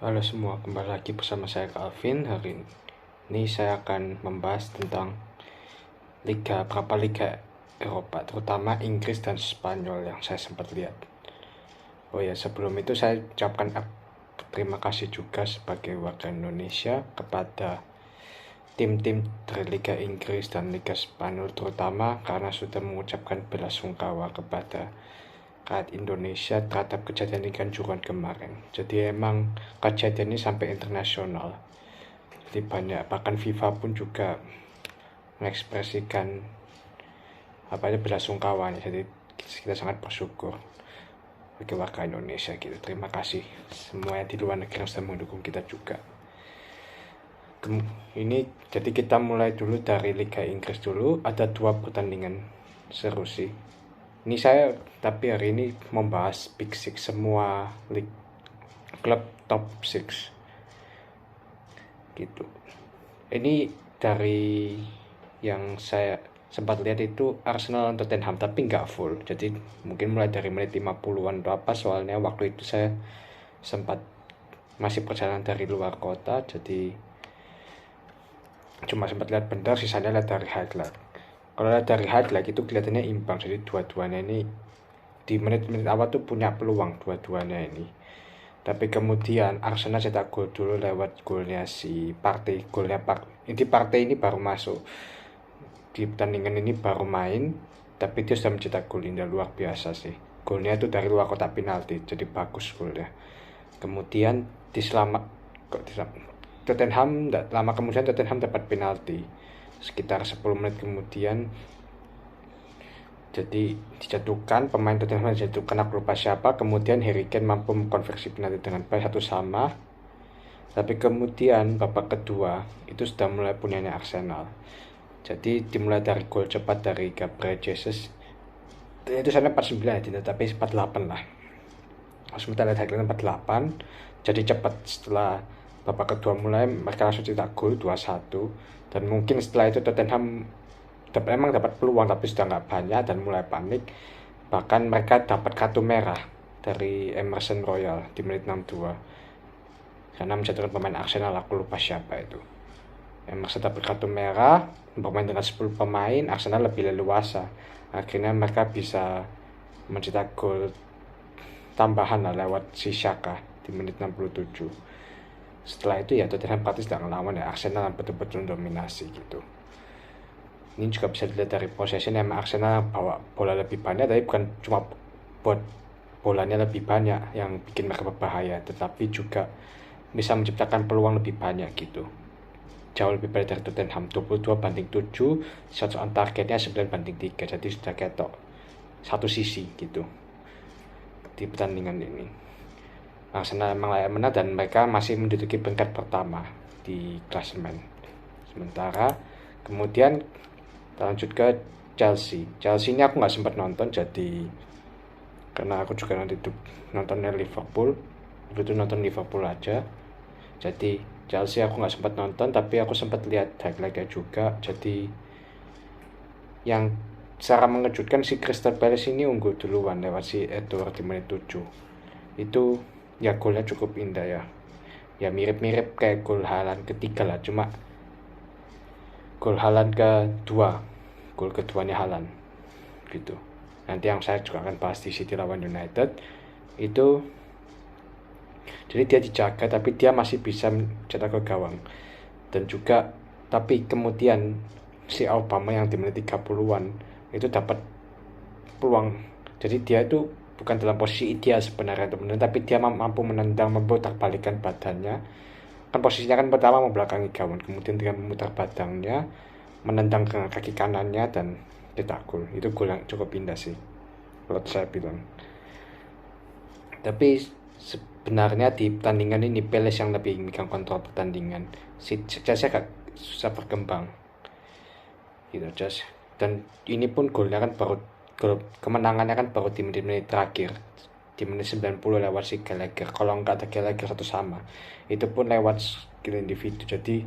Halo semua, kembali lagi bersama saya Calvin. Hari ini saya akan membahas tentang beberapa liga Eropa, terutama Inggris dan Spanyol yang saya sempat lihat. Oh ya, sebelum itu saya ucapkan terima kasih juga sebagai warga Indonesia kepada tim-tim dari Liga Inggris dan Liga Spanyol, terutama karena sudah mengucapkan belasungkawa kepada rakyat Indonesia terhadap kejadian Kanjuruhan kemarin. Jadi emang kejadian ini sampai internasional. Jadi banyak, bahkan FIFA pun juga mengekspresikan belasungkawanya. Jadi kita sangat bersyukur bagi warga Indonesia gitu. Terima kasih semuanya di luar negeri yang sudah mendukung kita juga. Ini jadi kita mulai dulu dari Liga Inggris dulu. Ada 2 pertandingan seru sih. Ini saya tapi hari ini membahas Big Six, semua klub top 6 gitu. Ini dari yang saya sempat lihat itu Arsenal dan Tottenham, tapi nggak full. Jadi mungkin mulai dari menit 50-an atau apa, soalnya waktu itu saya sempat masih perjalanan dari luar kota, jadi cuma sempat lihat bentar, sisanya lihat dari highlight. Kalau lihat dari highlight itu kelihatannya imbang, jadi dua-duanya ini di menit-menit awal tuh punya peluang dua-duanya ini. Tapi kemudian Arsenal cetak gol dulu lewat golnya si Partey. Partey ini baru masuk di pertandingan ini, baru main, tapi dia sudah mencetak gol ini luar biasa sih. Golnya itu dari luar kotak penalti, jadi bagus golnya. Kemudian Tottenham lama kemudian Tottenham dapat penalti sekitar 10 menit kemudian. Jadi dijatuhkan, pemain Tottenham dijatuhkan, aku lupa siapa. Kemudian Harry Kane mampu mengkonversi penalti dengan baik 1-1. Tapi kemudian babak kedua itu sudah mulai punyanya Arsenal. Jadi dimulai dari gol cepat dari Gabriel Jesus. Itu sana 49 tapi 48 lah. Sementara Highland 48. Jadi cepat setelah babak kedua mulai mereka langsung cetak gol 2-1. Dan mungkin setelah itu Tottenham emang dapat peluang tapi sudah nggak banyak dan mulai panik. Bahkan mereka dapat kartu merah dari Emerson Royal di menit 62 karena menjatuhkan pemain Arsenal, aku lupa siapa itu. Emerson dapat kartu merah, bermain dengan 10 pemain, Arsenal lebih leluasa. Akhirnya mereka bisa mencetak gol tambahan lah lewat si Xhaka di menit 67. Setelah itu ya Tottenham praktis tidak ngelawan ya, Arsenal betul-betul dominasi gitu. Ini juga bisa dilihat dari possession, emang Arsenal bawa bola lebih banyak, tapi bukan cuma buat bolanya lebih banyak yang bikin mereka berbahaya, tetapi juga bisa menciptakan peluang lebih banyak gitu. Jauh lebih banyak dari Tottenham, 22-7, shot on targetnya 9-3, jadi sudah ketok satu sisi gitu di pertandingan ini. Arsenal memang layak menang dan mereka masih menduduki peringkat pertama di klasemen. Sementara kemudian lanjut ke Chelsea ini aku nggak sempat nonton, jadi karena aku juga nanti nontonnya Liverpool, itu nonton Liverpool aja. Jadi Chelsea aku nggak sempat nonton, tapi aku sempat lihat highlightnya juga. Jadi yang secara mengejutkan si Crystal Palace ini unggul duluan lewat si Edward di menit 7. Itu ya golnya cukup indah ya. Ya mirip-mirip kayak gol Haaland ketiga lah, cuma gol Haaland kedua, gol keduanya Haaland gitu. Nanti yang saya juga akan bahas di City lawan United itu. Jadi dia dijaga tapi dia masih bisa mencetak ke gawang. Dan juga tapi kemudian si Obama yang di menit 30-an itu dapat peluang. Jadi dia itu bukan dalam posisi ideal sebenarnya teman-teman, tapi dia mampu menendang, memutar balikan badannya. Kan posisinya kan pertama membelakangi gawang, kemudian dengan memutar badannya menendang ke kaki kanannya dan cetak gol. Itu gol yang cukup indah sih kalau saya bilang. Tapi sebenarnya di pertandingan ini Palace yang lebih megang kontrol pertandingan. Chelsea agak susah berkembang gitu Chelsea. Dan ini pun golnya kan baru, gol kemenangannya kan baru di menit-menit terakhir, di menit 90 lewat si Gallagher. Kalau nggak ada Gallagher 1-1, itu pun lewat skill individu. Jadi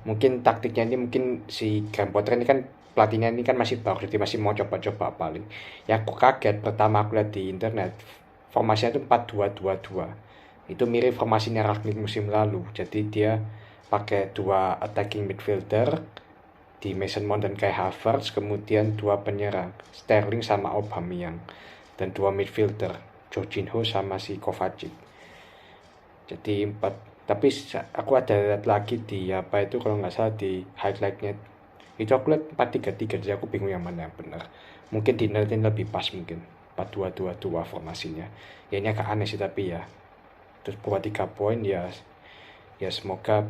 mungkin taktiknya ini, mungkin si Graham Potter ini kan pelatihnya ini kan masih baru, jadi masih mau coba-coba paling. Yang aku kaget pertama aku lihat di internet formasinya itu 4-2-2-2. Itu mirip formasinya Rangnick musim lalu. Jadi dia pakai 2 attacking midfielder di Mason Mount dan Kai Havertz, kemudian 2 penyerang Sterling sama Aubameyang, dan 2 midfielder Jorginho sama si Kovacic. Jadi 4. Tapi aku ada lihat lagi di apa itu, kalau nggak salah di highlightnya itu aku lihat 4-3-3, jadi aku bingung yang mana yang benar. Mungkin di Netherlands lebih pas, mungkin 4-2-2-2 formasinya. Ya ini agak aneh sih, tapi ya terus buat 3 poin ya semoga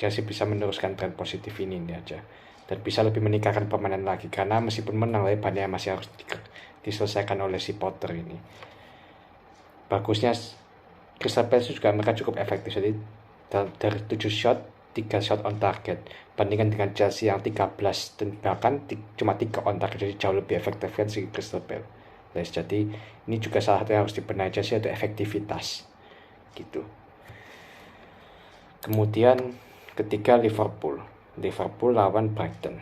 Chelsea bisa meneruskan tren positif ini aja dan bisa lebih meningkatkan permainan lagi, karena meskipun menang tapi banyak yang masih harus diselesaikan oleh si Potter ini. Bagusnya Crystal Palace juga mereka cukup efektif, jadi dari 7 shot 3 shot on target, bandingkan dengan Chelsea yang 13 dan bahkan cuma 3 on target, jadi jauh lebih efektif kan si Crystal Palace. Jadi ini juga salah satu yang harus dibenahi Chelsea, itu efektivitas gitu. Kemudian ketiga Liverpool lawan Brighton.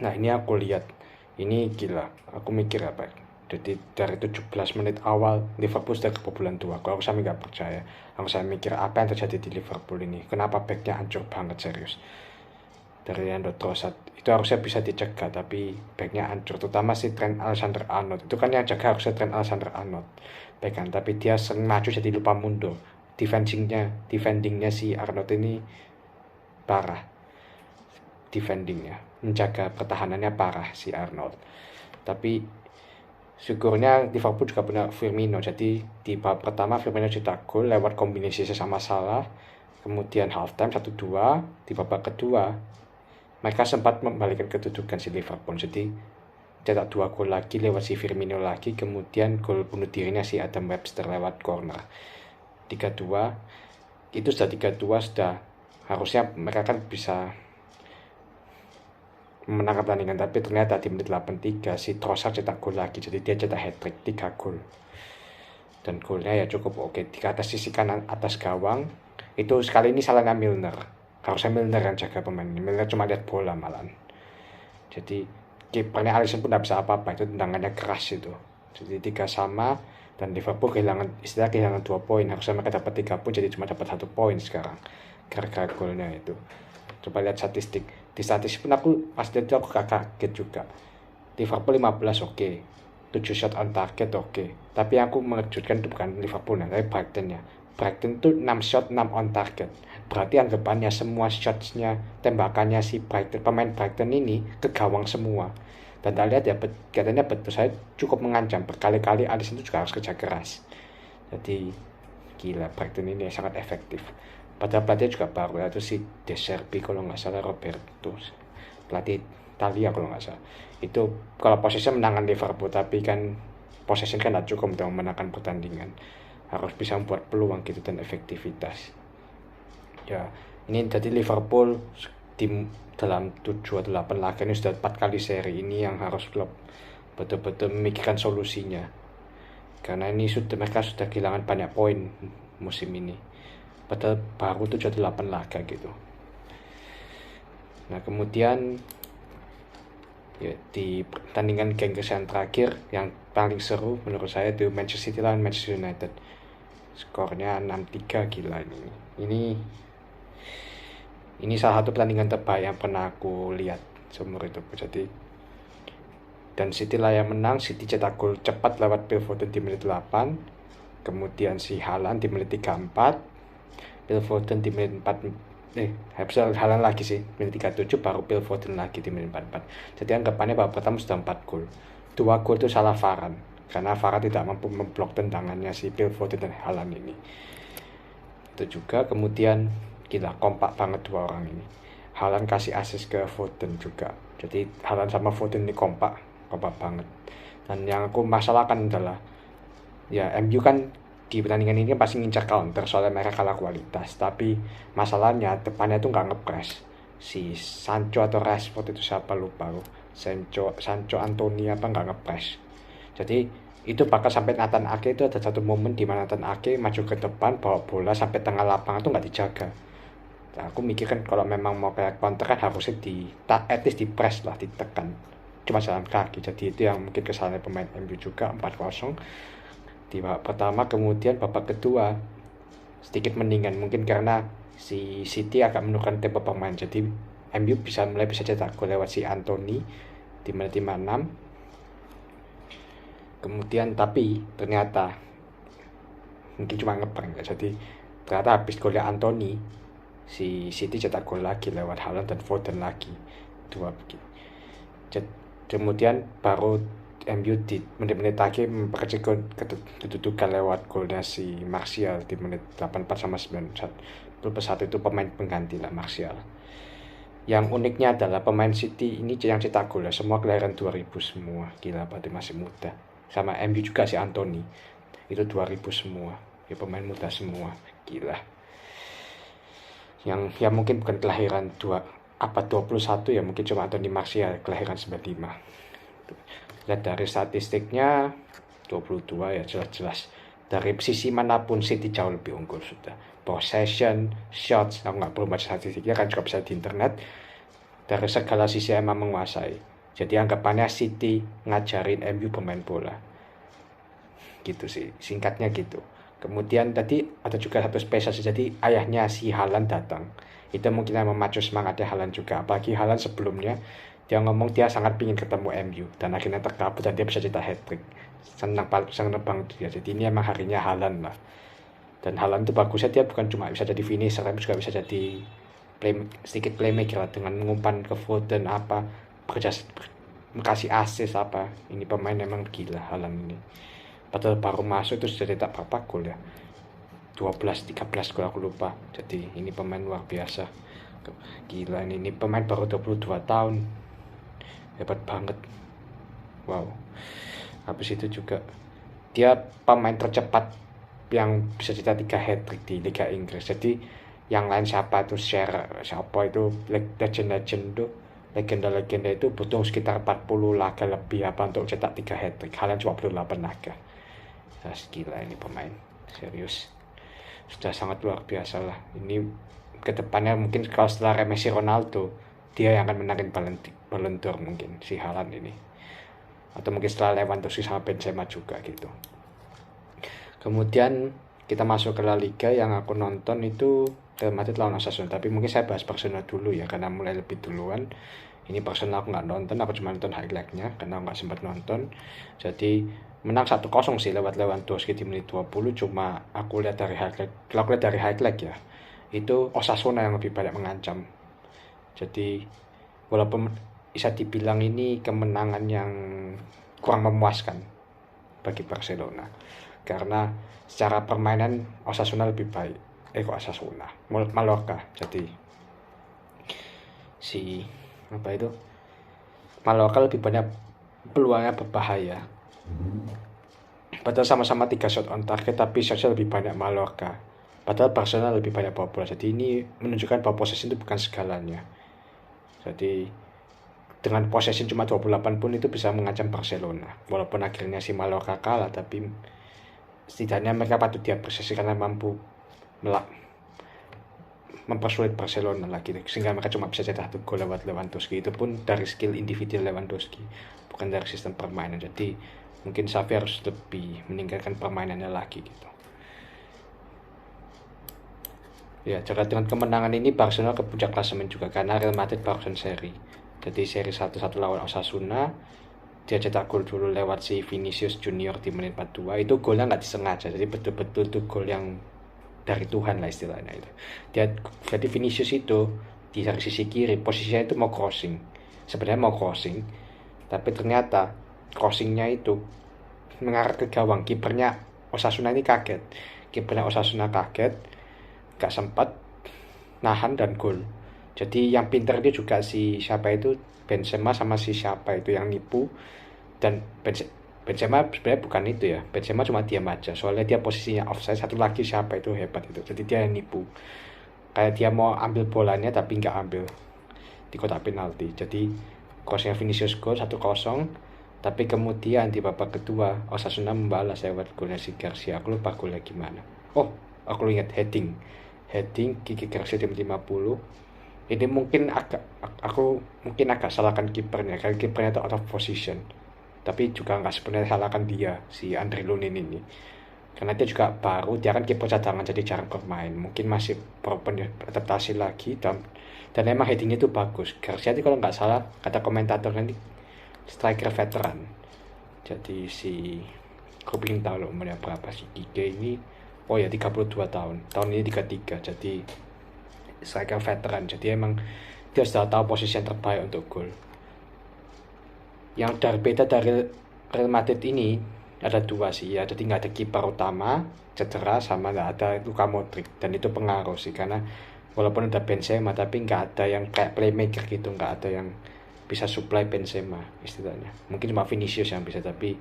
Nah ini aku lihat, ini gila, aku mikir apa, jadi dari 17 menit awal Liverpool sudah kebobolan 2. Kalau aku sampai nggak percaya, aku sampai mikir apa yang terjadi di Liverpool ini, kenapa backnya hancur banget, serius. Dari Leandro Trossard itu harusnya bisa dicegah, tapi backnya hancur, terutama si Trent Alexander-Arnold. Itu kan yang jaga harusnya Trent Alexander-Arnold back kan, tapi dia sering maju jadi lupa mundur. Defendingnya si Arnold ini parah, defendingnya, menjaga pertahanannya parah si Arnold. Tapi syukurnya Liverpool juga punya Firmino, jadi di babak pertama Firmino cetak gol lewat kombinasi sesama Salah, kemudian halftime 1-2. Di babak kedua mereka sempat membalikkan kedudukan si Liverpool, jadi cetak 2 gol lagi lewat si Firmino lagi, kemudian gol bunuh dirinya si Adam Webster lewat corner. 3-2. Itu sudah 3-2, sudah harusnya mereka kan bisa menangkan pertandingan, tapi ternyata di menit 83 si Trossard cetak gol lagi, jadi dia cetak hat-trick 3 gol. Dan golnya ya cukup oke, di atas sisi kanan atas gawang. Itu sekali ini salahnya Milner, harusnya Milner yang jaga pemain ini. Milner cuma lihat bola malahan, jadi kipernya Alisson pun tidak bisa apa-apa, itu tendangannya keras itu. Jadi 3-3, dan Liverpool kehilangan 2 poin, harusnya mereka dapat 3 poin, jadi cuma dapat 1 poin sekarang gara-gara golnya itu. Coba lihat statistik, di statistik pun aku pas itu aku kaget juga. Liverpool 15 oke, 7 shot on target oke, tapi yang aku mengejutkan itu bukan Liverpool tapi Brighton-nya. Brighton tuh 6 shot 6 on target, berarti anggapannya semua shotsnya, tembakannya si Brighton, pemain Brighton ini ke gawang semua. Dan kita lihat ya, katanya betul, saya cukup mengancam berkali-kali. Alisson itu juga harus kerja keras. Jadi gila, Brighton ini sangat efektif. Padahal pelatih juga baru, itu si De Zerbi kalau nggak salah, Roberto, pelatih Italia kalau nggak salah. Itu kalau posisi menangkan Liverpool, tapi kan posisi kan tidak cukup untuk memenangkan pertandingan, harus bisa membuat peluang gitu dan efektivitas. Ya ini jadi Liverpool tim dalam 7-8 laga ini sudah 4 kali seri ini yang harus klub betul-betul memikirkan solusinya, karena ini mereka sudah kehilangan banyak poin musim ini, padahal baru 7-8 laga gitu. Nah kemudian ya, di pertandingan geng kesan terakhir yang paling seru menurut saya itu Manchester City lawan Manchester United. Skornya 6-3, gila ini salah satu pertandingan terbaik yang pernah aku lihat seumur hidup. Jadi dan City lah yang menang. City cetak gol cepat lewat Phil Foden di menit 8, kemudian si Haaland di menit 34, Phil Foden di menit 4, Haaland lagi sih menit 37, baru Phil Foden lagi di menit 44. Jadi anggapannya babak pertama sudah 4 gol. 2 gol itu salah Varane, karena Varane tidak mampu memblok tendangannya si Phil Foden dan Haaland ini. Itu juga kemudian gila, kompak banget 2 orang ini. Haaland kasih assist ke Foden juga, jadi Haaland sama Foden ini kompak banget. Dan yang aku masalahkan adalah ya MU kan di pertandingan ini pasti ngincar counter soalnya mereka kalah kualitas, tapi masalahnya depannya tuh nggak ngepres. Si Sancho atau Rashford itu siapa lupa loh, Sancho Anthony apa nggak ngepres. Jadi itu bakal sampai Nathan Ake, itu ada satu momen di mana Nathan Ake maju ke depan bawa bola sampai tengah lapangan tuh nggak dijaga. Nah, aku mikir kan kalau memang mau kayak counter kan harusnya at least di press lah, ditekan, cuma jalan kaki. Jadi itu yang mungkin kesalahan pemain MU juga. 4-0 di babak pertama. Kemudian babak kedua sedikit mendingan, mungkin karena si City agak menurunkan tempo pemain, jadi MU mulai bisa cetak gol lewat si Anthony di menit 56. Kemudian tapi ternyata mungkin cuma ngeprank ya, jadi ternyata habis golnya Anthony si City cetak gol lagi lewat Haaland dan Foden lagi, dua begini. Kemudian baru MU di menit-menit akhir memperkecil kedudukan lewat golnya si Martial di menit 84 sama 91 itu pemain pengganti lah Martial. Yang uniknya adalah pemain City ini yang cetak gol semua kelahiran 2000 semua, gila berarti masih muda. Sama MU juga si Anthony itu 2000 semua, ya pemain muda semua, gila. Yang ya mungkin bukan kelahiran 21 ya, mungkin cuma Anthony Martial kelahiran 95. Lihat dari statistiknya 22 ya, jelas-jelas dari sisi manapun City jauh lebih unggul sudah. Possession, shots, aku nggak perlu baca statistiknya kan juga bisa di internet. Dari segala sisi emang menguasai. Jadi anggapannya City ngajarin MU pemain bola. Gitu sih, singkatnya gitu. Kemudian tadi ada juga satu spesial, jadi ayahnya si Haaland datang. Itu mungkin yang memacu semangatnya Haaland juga. Apalagi Haaland sebelumnya dia ngomong dia sangat ingin ketemu MU dan akhirnya terkabul dan dia bisa cetak hat-trick. Senang banget dia. Jadi ini emang harinya Haaland lah. Dan Haaland itu bagusnya dia bukan cuma bisa jadi finisher, tapi juga bisa jadi sedikit playmaker lah, dengan mengumpan ke Foden apa, kasih assist apa. Ini pemain emang gila Haaland ini. Padahal baru masuk itu sudah cetak berapa gol ya, 12-13 gol aku lupa. Jadi ini pemain luar biasa, gila. Ini pemain baru 22 tahun, hebat banget, wow. Habis itu juga dia pemain tercepat yang bisa cetak 3 hat-trick di Liga Inggris. Jadi yang lain siapa itu legenda itu butuh sekitar 40 laga lebih apa untuk cetak 3 hat-trick. Haaland cuma perlu 8 laga. Gila ini pemain, serius sudah sangat luar biasa lah. Ini kedepannya mungkin kalau setelah Messi Ronaldo dia yang akan menangin Ballon d'Or mungkin si Haaland ini, atau mungkin setelah Lewandowski sama Benzema juga gitu. Kemudian kita masuk ke La Liga. Yang aku nonton itu Real Madrid lawan Osasuna, tapi mungkin saya bahas Barcelona dulu ya karena mulai lebih duluan. Ini Barcelona aku nggak nonton, aku cuma nonton highlightnya karena nggak sempat nonton. Jadi menang 1-0 sih lewat Lewandowski di menit 20. Cuma aku lihat dari highlight ya, itu Osasuna yang lebih banyak mengancam. Jadi walaupun bisa dibilang ini kemenangan yang kurang memuaskan bagi Barcelona, karena secara permainan Osasuna lebih baik. Mallorca. Jadi Mallorca lebih banyak peluangnya berbahaya. Padahal sama-sama 3 shot on target, tapi shotnya lebih banyak Mallorca. Padahal Barcelona lebih banyak bawa bola. Jadi ini menunjukkan bahwa possession itu bukan segalanya. Jadi dengan possession cuma 28 pun itu bisa mengancam Barcelona. Walaupun akhirnya si Mallorca kalah, tapi setidaknya mereka patut diapresiasi karena mampu mempersulit Barcelona lagi, sehingga mereka cuma bisa cetak 1 gol lewat Lewandowski. Itu pun dari skill individual Lewandowski, bukan dari sistem permainan. Jadi mungkin Xavi harus lebih meningkatkan permainannya lagi gitu. Ya, dengan kemenangan ini Barcelona ke puncak klasemen juga karena Real Madrid barusan seri. Jadi seri 1-1 lawan Osasuna, dia cetak gol dulu lewat si Vinicius Junior di menit 42. Itu golnya nggak disengaja, jadi betul-betul itu gol yang dari Tuhan lah istilahnya itu. Jadi Vinicius itu di sisi kiri posisinya itu mau crossing, tapi ternyata crossingnya itu mengarah ke gawang. Kipernya Osasuna kaget, gak sempat nahan dan gol. Jadi yang pinter dia juga si Benzema sama si siapa itu yang nipu. Dan Benzema sebenarnya bukan itu ya, Benzema cuma diam aja soalnya dia posisinya offside. Satu lagi siapa itu hebat itu, jadi dia yang nipu, kayak dia mau ambil bolanya tapi nggak ambil di kotak penalti. Jadi crossingnya Vinicius gol 1-0. Tapi kemudian di babak kedua Osasuna membalas lewat golnya si Garcia. Aku lupa golnya gimana. Oh, aku ingat heading Kiki Garcia di 50. Ini mungkin aku agak salahkan kipernya karena kipernya itu out of position. Tapi juga nggak sebenarnya salahkan dia, si Andre Lunin ini. karena dia juga baru, dia kan kiper cadangan jadi jarang bermain, mungkin masih perlu adaptasi lagi, dan emang headingnya itu bagus. Garcia itu kalau nggak salah kata komentator nanti striker veteran, jadi si aku pengen tahu loh umurnya berapa sih Kike ini. Oh ya 32 tahun ini 33, jadi striker veteran, jadi emang dia sudah tahu posisi yang terbaik untuk gol. Yang beda dari Real Madrid ini ada dua sih ya, jadi nggak ada kiper utama cedera, sama nggak ada Luka Modric, dan itu pengaruh sih, karena walaupun ada Benzema tapi nggak ada yang kayak playmaker gitu, nggak ada yang bisa supply Benzema istilahnya. Mungkin cuma Vinicius yang bisa, tapi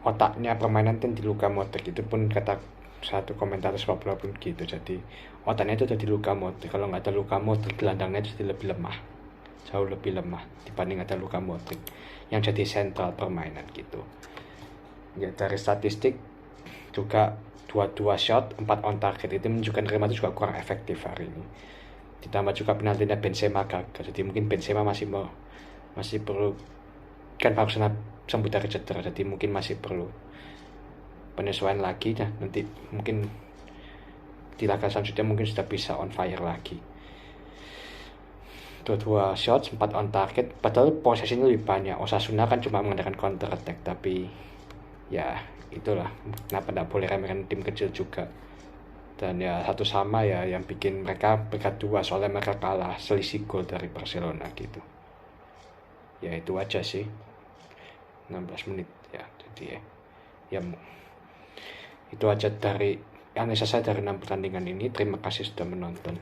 otaknya permainan kan di Luka Modric, itu pun kata satu komentator sepak bola pun gitu, jadi otaknya itu ada di Luka Modric. Kalau nggak ada Luka Modric, gelandangnya itu jadi lebih lemah, jauh lebih lemah dibanding ada Luka Modric yang jadi sentral permainan gitu ya. Dari statistik juga 22 shot 4 on target, itu menunjukkan Real Madrid juga kurang efektif hari ini. Ditambah juga penaltinya Benzema gagal, jadi mungkin Benzema masih perlu, kan baru sembuh dari cedera, jadi mungkin masih perlu penyesuaian lagi. Nah, nanti mungkin di laga selanjutnya mungkin sudah bisa on fire lagi. 22 shots 4 on target, padahal posisinya lebih banyak. Osasuna kan cuma mengandalkan counter attack, tapi ya itulah kenapa tidak boleh remehkan tim kecil juga. Dan ya satu sama ya yang bikin mereka peringkat 2, soalnya mereka kalah selisih gol dari Barcelona gitu. Ya itu aja sih, 16 menit ya, jadi ya itu aja dari analisa saya dari 6 pertandingan ini. Terima kasih sudah menonton.